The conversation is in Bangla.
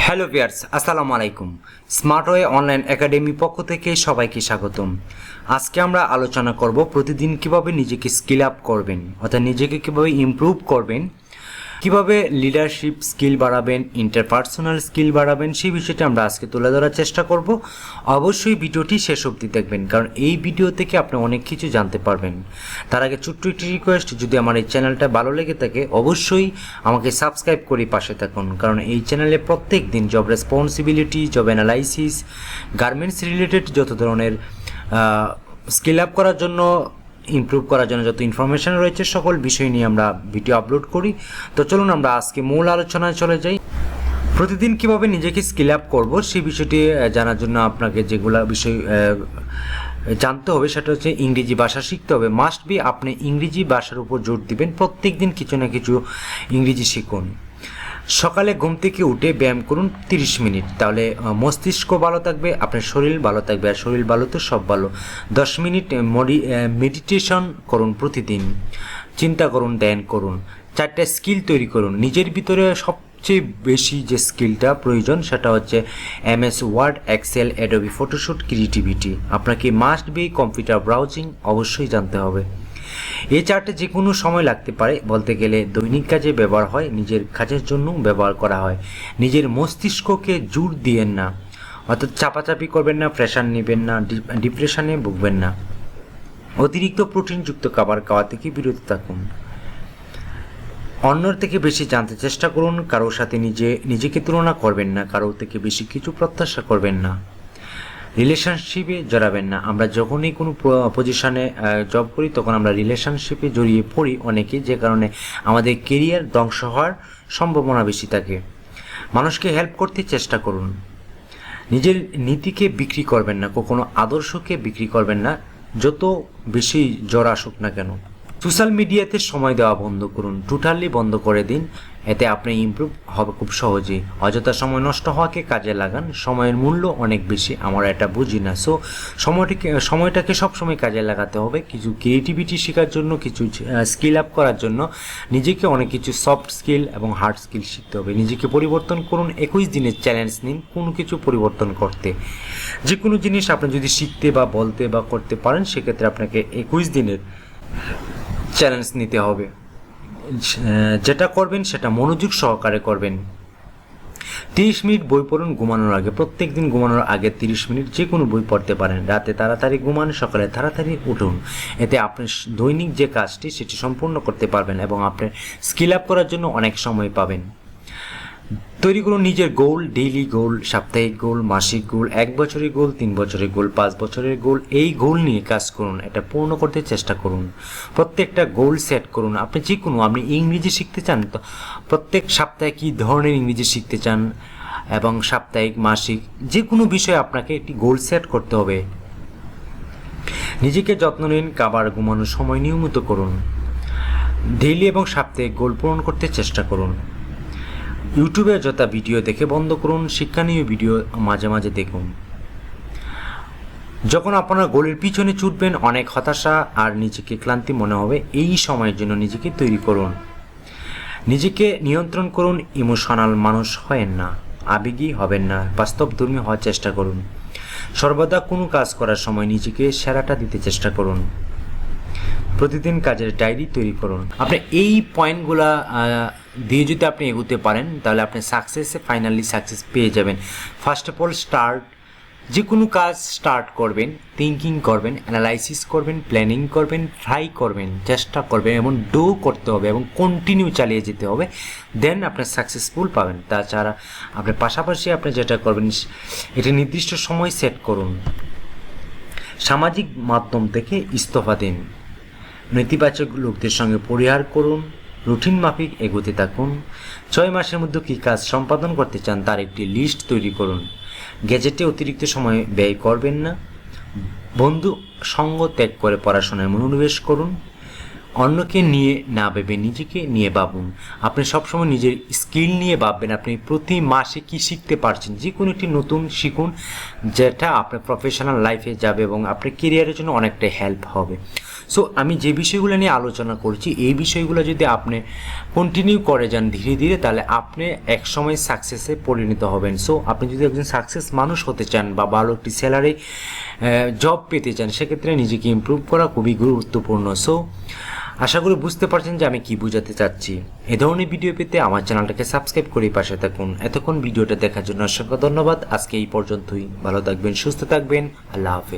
হ্যালো ভিউয়ার্স, আসসালামু আলাইকুম। স্মার্ট ওয়ে অনলাইন একাডেমি পক্ষ থেকে সবাইকে স্বাগতম। আজকে আমরা আলোচনা করব প্রতিদিন কিভাবে নিজেকে স্কিল আপ করবেন, অর্থাৎ নিজেকে কিভাবে ইমপ্রুভ করবেন, কিভাবে লিডারশিপ স্কিল বাড়াবেন, ইন্টারপার্সোনাল স্কিল বাড়াবেন, সেই বিষয়টি আমরা আজকে তুলে ধরার চেষ্টা করব। অবশ্যই ভিডিওটি শেষ অবধি দেখবেন, কারণ এই ভিডিও থেকে আপনি অনেক কিছু জানতে পারবেন। তার আগে ছোট্ট একটি রিকোয়েস্ট, যদি আমার এই চ্যানেলটা ভালো লেগে থাকে অবশ্যই আমাকে সাবস্ক্রাইব করে পাশে থাকুন, কারণ এই চ্যানেলে প্রত্যেক দিন job responsibility, job analysis, garments related যত ধরনের স্কিল আপ করার জন্য, ইমপ্রুভ করার জন্য যত ইনফরমেশন রয়েছে সকল বিষয় নিয়ে আমরা ভিডিও আপলোড করি। তো চলুন আমরা আজকে মূল আলোচনায় চলে যাই। প্রতিদিন কিভাবে নিজেকে স্কিল আপ করবো সেই বিষয়টি জানার জন্য আপনাকে যেগুলো বিষয় জানতে হবে সেটা হচ্ছে ইংরেজি ভাষা শিখতে হবে। মাস্ট বি আপনি ইংরেজি ভাষার উপর জোর দিবেন, প্রত্যেক দিন কিছু না কিছু ইংরেজি শিখুন। সকালে ঘুম থেকে উঠে ব্যায়াম করুন 30 মিনিট, তাহলে মস্তিষ্ক ভালো থাকবে, আপনার শরীর ভালো থাকবে, আর শরীর ভালো তো সব ভালো। 10 মিনিট মেডিটেশন করুন প্রতিদিন, চিন্তা করুন, ধ্যান করুন। 4টা স্কিল তৈরি করুন। নিজের ভিতরে সবচেয়ে বেশি যে স্কিলটা প্রয়োজন সেটা হচ্ছে MS word, excel, adobe photoshoot, creativity. আপনাকে মাস্ট বি কম্পিউটার ব্রাউজিং অবশ্যই জানতে হবে। এই চারটে যে কোনো সময় লাগতে পারে, বলতে গেলে দৈনিক কাজে ব্যবহার হয়, নিজের কাজের জন্য ব্যবহার করা হয়। নিজের মস্তিষ্ককে জোর দিয়েন না, অর্থাৎ চাপাচাপি করবেন না, প্রেশার নেবেন না, ডিপ্রেশনে ভুগবেন না। অতিরিক্ত প্রোটিনযুক্ত খাবার খাওয়া থেকে বিরত থাকুন। অন্যর থেকে বেশি জানতে চেষ্টা করুন, কারোর সাথে নিজেকে তুলনা করবেন না, কারোর থেকে বেশি কিছু প্রত্যাশা করবেন না। রিলেশনশিপে জড়াবেন না। আমরা যখনই কোনো পজিশনে জব করি তখন আমরা রিলেশনশিপে জড়িয়ে পড়ি অনেকে, যে কারণে আমাদের কেরিয়ার ধ্বংস হওয়ার সম্ভাবনা বেশি থাকে। মানুষকে হেল্প করতে চেষ্টা করুন। নিজের নীতিকে বিক্রি করবেন না, কখনো আদর্শকে বিক্রি করবেন না, যত বেশি জ্বর আসুক না কেন। সোশ্যাল মিডিয়াতে সময় দেওয়া বন্ধ করুন, টোটালি বন্ধ করে দিন। এতে আপনি ইমপ্রুভ হবে খুব সহজেই। অযথা সময় নষ্ট হওয়াকে কাজে লাগান। সময়ের মূল্য অনেক বেশি, আমরা এটা বুঝি না। সো সময়টাকে সবসময় কাজে লাগাতে হবে। কিছু ক্রিয়েটিভিটি শেখার জন্য, কিছু স্কিল আপ করার জন্য নিজেকে অনেক কিছু সফট স্কিল এবং হার্ড স্কিল শিখতে হবে। নিজেকে পরিবর্তন করুন। 21 দিনের চ্যালেঞ্জ নিন কোনো কিছু পরিবর্তন করতে। যে কোনো জিনিস আপনি যদি শিখতে বা বলতে বা করতে পারেন, সেক্ষেত্রে আপনাকে 21 দিনের চ্যালেঞ্জ নিতে হবে। যেটা করবেন সেটা মনোযোগ সহকারে করবেন। 30 মিনিট বই পড়ুন ঘুমানোর আগে। প্রত্যেক দিন ঘুমানোর আগে 30 মিনিট যে কোনো বই পড়তে পারেন। রাতে তাড়াতাড়ি ঘুমান, সকালে তাড়াতাড়ি উঠুন। এতে আপনি দৈনিক যে কাজটি সেটি সম্পূর্ণ করতে পারবেন এবং আপনার স্কিল আপ করার জন্য অনেক সময় পাবেন। তৈরি করুন নিজের গোল, ডেইলি গোল, সাপ্তাহিক গোল, মাসিক গোল, 1 বছরের গোল, 3 বছরের গোল, 5 বছরের গোল। এই গোল নিয়ে কাজ করুন, এটা পূর্ণ করতে চেষ্টা করুন। প্রত্যেকটা গোল সেট করুন। আপনি যে কোনো, আপনি ইংরেজি শিখতে চান তো প্রত্যেক সপ্তাহে কী ধরনের ইংরেজি শিখতে চান, এবং সাপ্তাহিক, মাসিক, যে কোনো বিষয়ে আপনাকে একটি গোল সেট করতে হবে। নিজেকে যত্ন নিন, খাবার, ঘুমানোর সময় নিয়মিত করুন। ডেইলি এবং সাপ্তাহিক গোল পূরণ করতে চেষ্টা করুন। ইউটিউবে যত ভিডিও দেখে বন্ধ করুন, শিক্ষণীয় ভিডিও মাঝে মাঝে দেখুন। যখন আপনারা গোলের পিছনে ছুটবেন অনেক হতাশা আর নিজেকে ক্লান্তি মনে হবে। এই সময়ের জন্য নিজেকে তৈরি করুন। নিজেকে নিয়ন্ত্রণ করুন। ইমোশনাল মানুষ হবেন না, আবেগী হবেন না, বাস্তবধর্মী হওয়ার চেষ্টা করুন। সর্বদা কোনো কাজ করার সময় নিজেকে সেরাটা দিতে চেষ্টা করুন। প্রতিদিন কাজের ডায়েরি তৈরি করুন। আপনি এই পয়েন্টগুলা দিয়ে যদি আপনি এগোতে পারেন তাহলে আপনি ফাইনালি সাকসেস পেয়ে যাবেন। First of all start. যে কোনো কাজ স্টার্ট করবেন, থিঙ্কিং করবেন, অ্যানালাইসিস করবেন, প্ল্যানিং করবেন, ট্রাই করবেন, চেষ্টা করবেন এবং ডো করতে হবে এবং কন্টিনিউ চালিয়ে যেতে হবে। দেন আপনি সাকসেসফুল পাবেন। তাছাড়া আপনি পাশাপাশি আপনি যেটা করবেন এটা নির্দিষ্ট সময় সেট করুন। সামাজিক মাধ্যম থেকে ইস্তফা দিন। নেতিবাচক লোকদের সঙ্গে পরিহার করুন। রুটিন মাফিক এগোতে থাকুন। 6 মাসের মধ্যে কী কাজ সম্পাদন করতে চান তার একটি লিস্ট তৈরি করুন। গ্যাজেটে অতিরিক্ত সময় ব্যয় করবেন না। বন্ধু সঙ্গ ত্যাগ করে পড়াশোনায় মনোনিবেশ করুন। অন্যকে নিয়ে না ভেবে নিজেকে নিয়ে ভাবুন। আপনি সবসময় নিজের স্কিল নিয়ে ভাববেন। আপনি প্রতি মাসে কি শিখতে পারছেন, যে কোনো একটি নতুন শিখুন, যেটা আপনার প্রফেশনাল লাইফে যাবে এবং আপনার কেরিয়ারের জন্য অনেকটা হেল্প হবে। সো আমি যে বিষয়গুলো নিয়ে আলোচনা করছি এই বিষয়গুলো যদি আপনি কন্টিনিউ করে যান ধীরে ধীরে, তাহলে আপনি একসময় সাকসেসে পরিণত হবেন। সো আপনি যদি একজন সাকসেস মানুষ হতে চান বা ভালো একটি স্যালারি জব পেতে চান, সেক্ষেত্রে নিজেকে ইমপ্রুভ করা খুবই গুরুত্বপূর্ণ। সো আশা করি বুঝতে পারছেন যে আমি কি বোঝাতে চাচ্ছি। এ ধরনের ভিডিও পেতে আমার চ্যানেলটাকে সাবস্ক্রাইব করে পাশে থাকুন। এতক্ষণ ভিডিওটা দেখার জন্য অসংখ্য ধন্যবাদ। আজকে এই পর্যন্তই। ভালো থাকবেন, সুস্থ থাকবেন। আল্লাহ হাফেজ।